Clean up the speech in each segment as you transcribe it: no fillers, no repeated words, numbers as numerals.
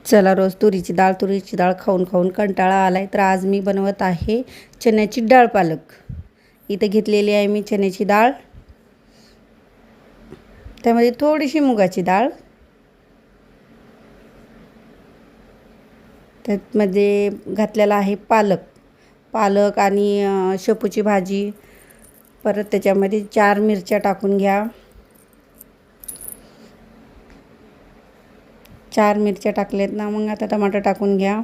चला, रोज तुरीची डाळ खाऊन खाऊन कंटाळा आला आहे, तर आज मी बनवत आहे चण्याची डाळ पालक. इथे घेतलेली आहे मी चण्याची डाळ, त्यामध्ये थोडीशी मुगाची डाळ, त्यामध्ये घातलेला आहे पालक आणि शेपूची भाजी. परत त्याच्यामध्ये 4 मिरच्या टाकून घ्या. 4 मिरच्या टाकलेत ना, मग आता टमाटर टाकून घ्या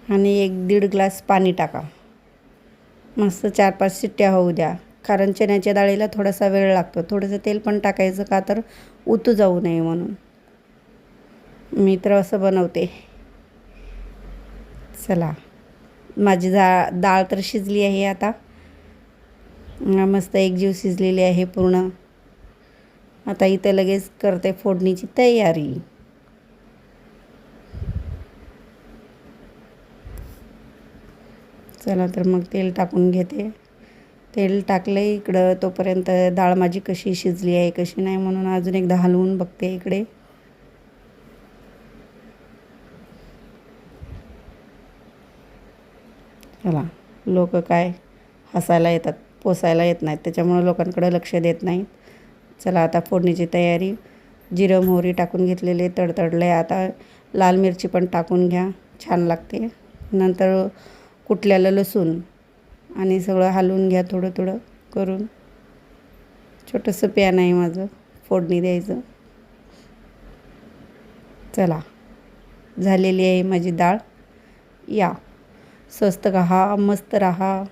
आणि 1-1.5 ग्लास पाणी टाका. मस्त 4-5 शिट्ट्या होऊ द्या, कारण चण्याच्या डाळीला थोडासा वेळ लागतो. थोडंसं तेल पण टाकायचं, का तर उतू जाऊ नये म्हणून. मी तर असं बनवते. चला, माझी डाळ तर शिजली आहे. आता मस्त एकजीव शिजलेली आहे पूर्ण. आता इथं लगेच करते फोडणीची तयारी. चला, तर मग तेल टाकून घेते. तेल टाकलं इकडं, तोपर्यंत डाळ माझी कशी शिजली आहे कशी नाही म्हणून अजून एकदा हलवून बघते इकडे. चला, लोक काय हसायला येतात, पोसायला येत नाहीत, त्याच्यामुळे लोकांकडे लक्ष देत नाहीत. चला, आता फोडणीची तयारी. जिरं मोहरी टाकून घेतलेले तडतडले. आता लाल मिरची पण टाकून घ्या, छान लागते. नंतर कुटलेलं लसूण आणि सगळं हलवून घ्या थोडं थोडं करून. छोटंसं पॅन आहे माझं फोडणी द्यायचं. चला, झालेली आहे माझी डाळ. या, स्वस्त रहा, मस्त रहा.